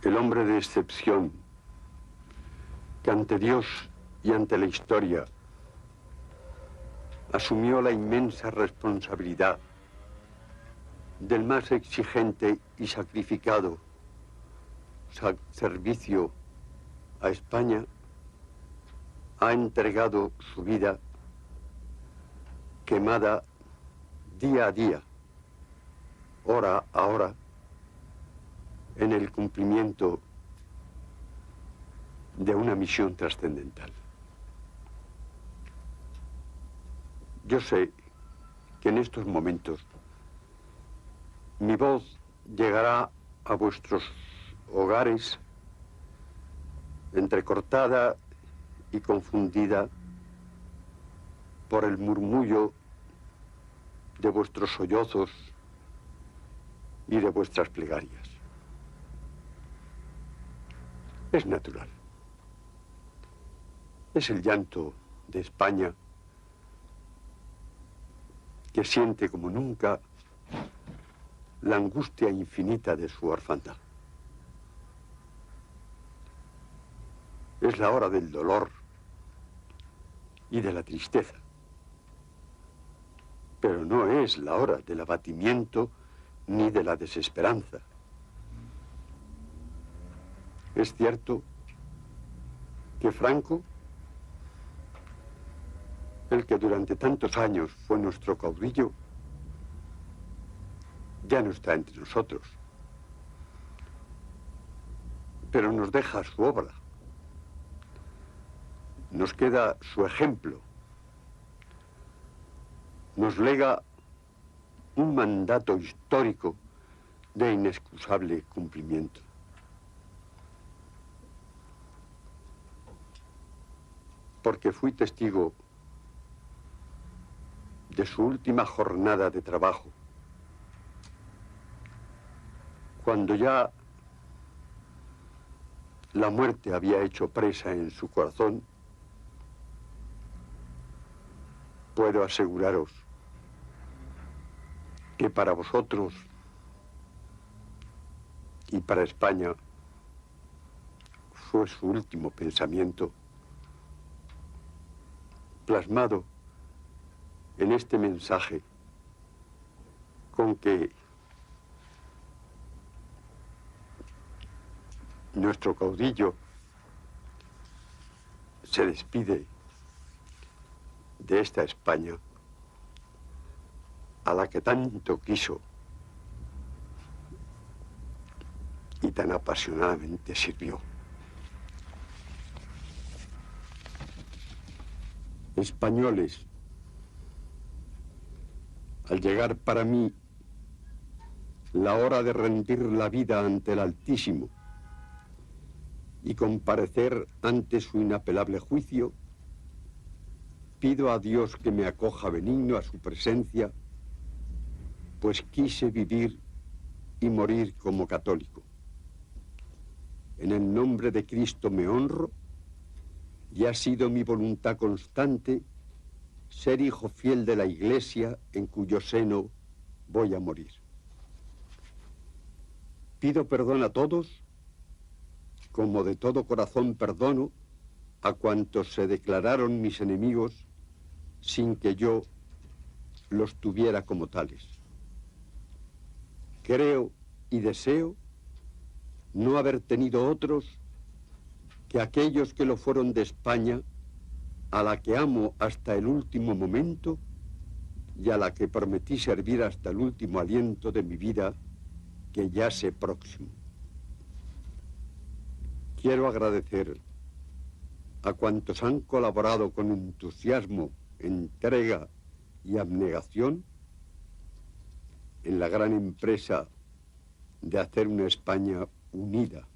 El hombre de excepción que ante Dios y ante la historia asumió la inmensa responsabilidad del más exigente y sacrificado servicio a España, ha entregado su vida quemada día a día, hora a hora, en el cumplimiento de una misión trascendental. Yo sé que en estos momentos mi voz llegará a vuestros hogares entrecortada y confundida por el murmullo de vuestros sollozos y de vuestras plegarias. Es natural. Es el llanto de España que siente como nunca la angustia infinita de su orfandad. Es la hora del dolor y de la tristeza, pero no es la hora del abatimiento ni de la desesperanza. Es cierto que Franco, el que durante tantos años fue nuestro caudillo, ya no está entre nosotros. Pero nos deja su obra. Nos queda su ejemplo. Nos lega un mandato histórico de inexcusable cumplimiento. Porque fui testigo de su última jornada de trabajo, cuando ya la muerte había hecho presa en su corazón. Puedo aseguraros que para vosotros y para España fue su último pensamiento plasmado en este mensaje con que nuestro caudillo se despide de esta España a la que tanto quiso y tan apasionadamente sirvió. Españoles, al llegar para mí la hora de rendir la vida ante el Altísimo y comparecer ante su inapelable juicio, pido a Dios que me acoja benigno a su presencia, pues quise vivir y morir como católico. En el nombre de Cristo me honro y ha sido mi voluntad constante ser hijo fiel de la Iglesia en cuyo seno voy a morir. Pido perdón a todos, como de todo corazón perdono a cuantos se declararon mis enemigos sin que yo los tuviera como tales. Creo y deseo no haber tenido otros que aquellos que lo fueron de España, a la que amo hasta el último momento y a la que prometí servir hasta el último aliento de mi vida, que ya sé próximo. Quiero agradecer a cuantos han colaborado con entusiasmo, entrega y abnegación en la gran empresa de hacer una España unida,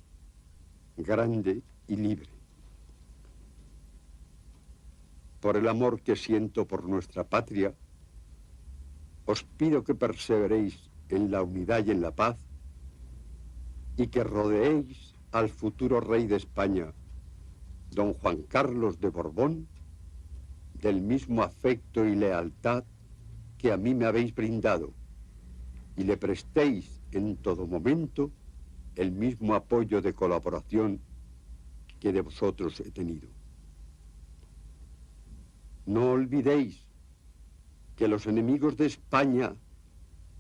grande y libre. Por el amor que siento por nuestra patria, os pido que perseveréis en la unidad y en la paz y que rodeéis al futuro rey de España, don Juan Carlos de Borbón, del mismo afecto y lealtad que a mí me habéis brindado, y le prestéis en todo momento el mismo apoyo de colaboración que de vosotros he tenido. No olvidéis que los enemigos de España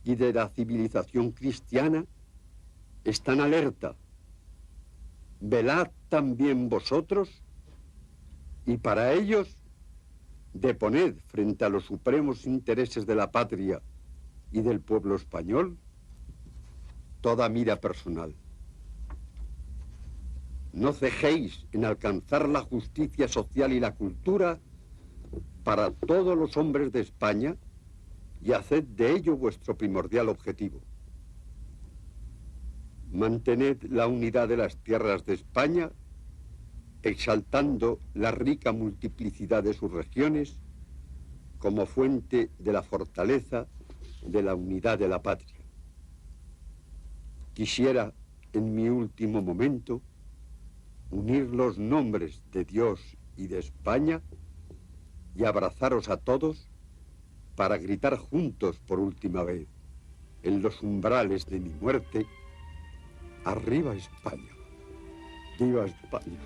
y de la civilización cristiana están alerta. Velad también vosotros y para ellos deponed frente a los supremos intereses de la patria y del pueblo español toda mira personal. No cejéis en alcanzar la justicia social y la cultura para todos los hombres de España y haced de ello vuestro primordial objetivo. Mantened la unidad de las tierras de España, exaltando la rica multiplicidad de sus regiones como fuente de la fortaleza de la unidad de la patria. Quisiera, en mi último momento, unir los nombres de Dios y de España y abrazaros a todos para gritar juntos por última vez, en los umbrales de mi muerte: ¡Arriba España! ¡Viva España!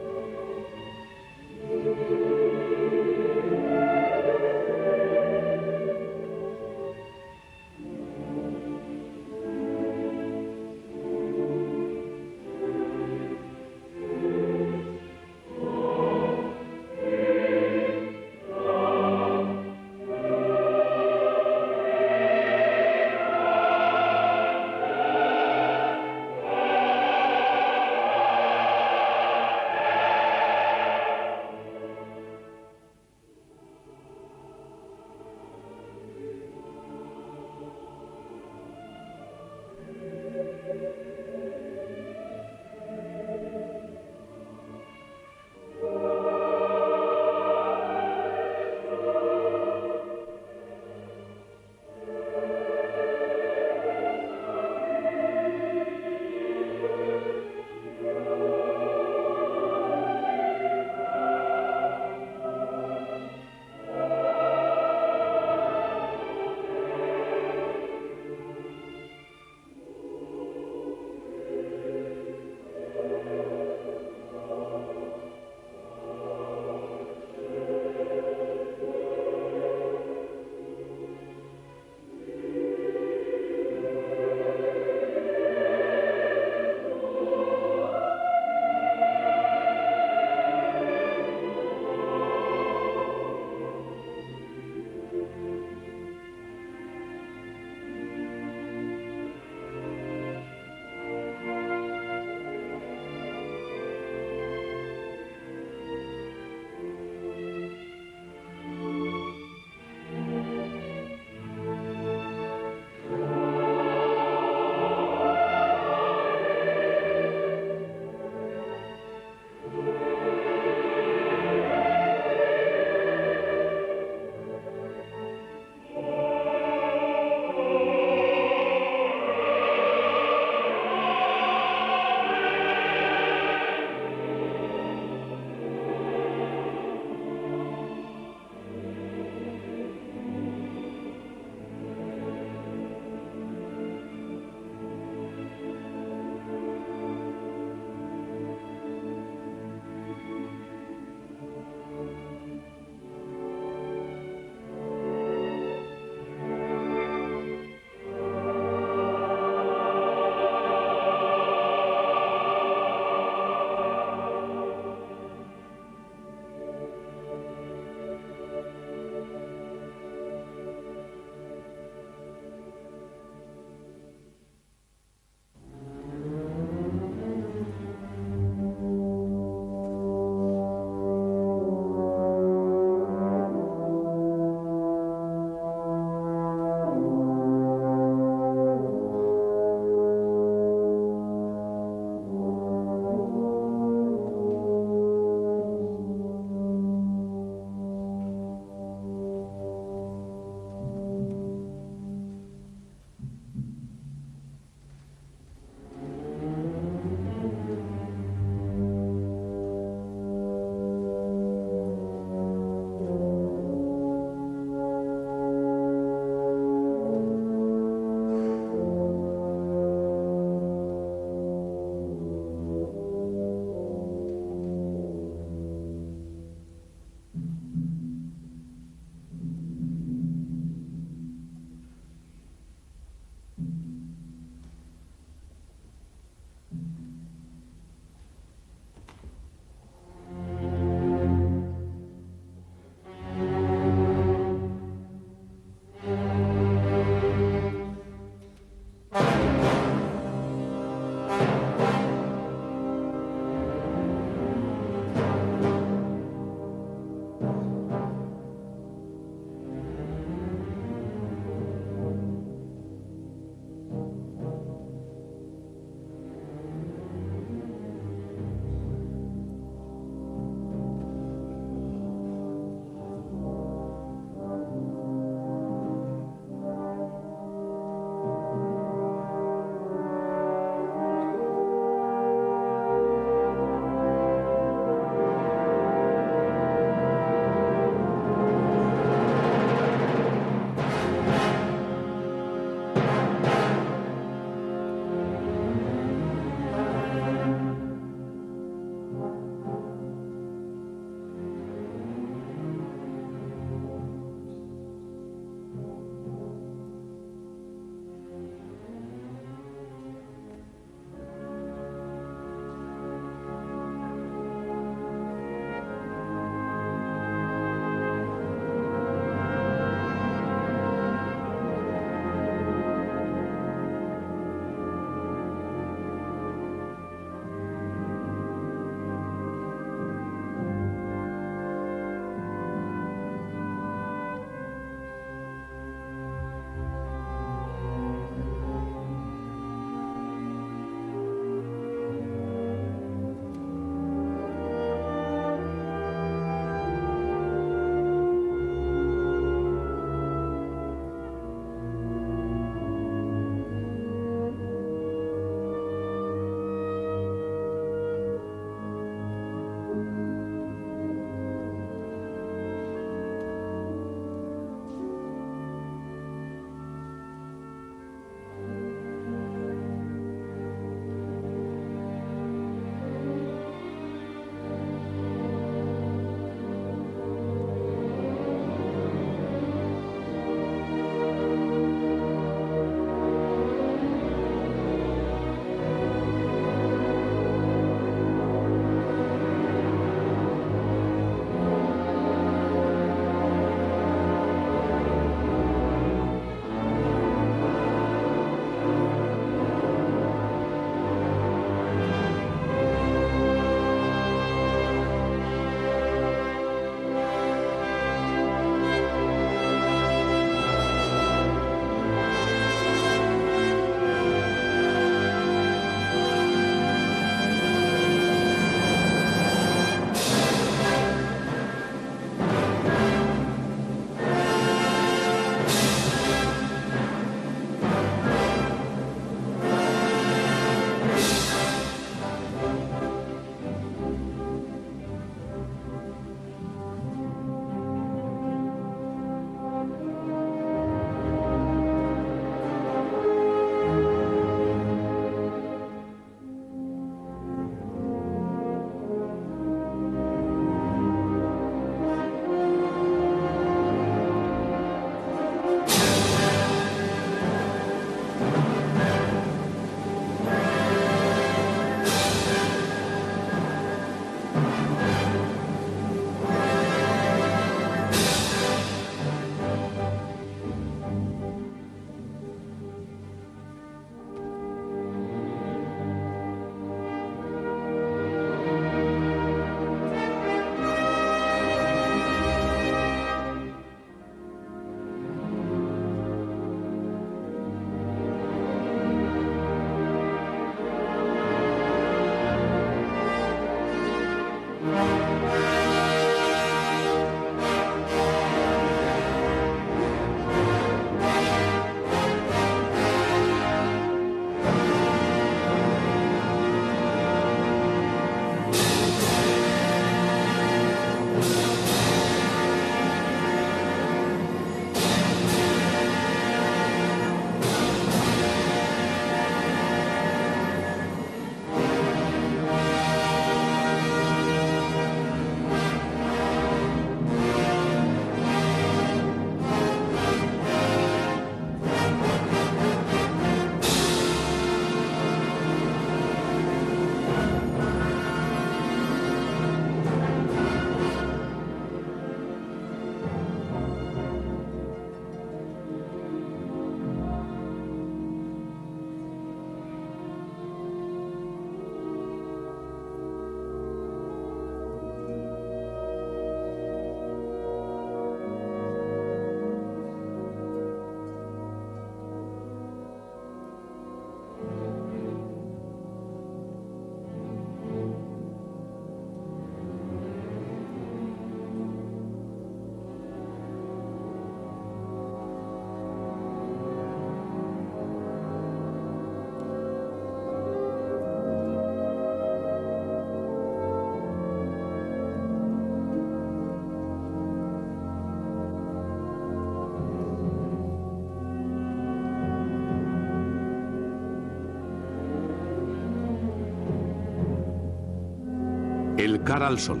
Cara al sol,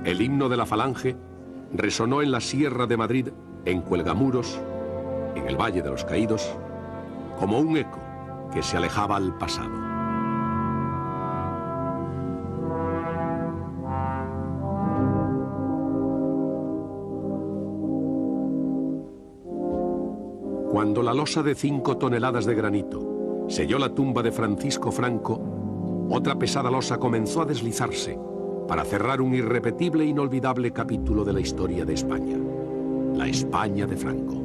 el himno de la Falange resonó en la Sierra de Madrid, en Cuelgamuros, en el Valle de los Caídos, como un eco que se alejaba al pasado. Cuando la losa de 5 toneladas de granito selló la tumba de Francisco Franco, otra pesada losa comenzó a deslizarse para cerrar un irrepetible e inolvidable capítulo de la historia de España, la España de Franco.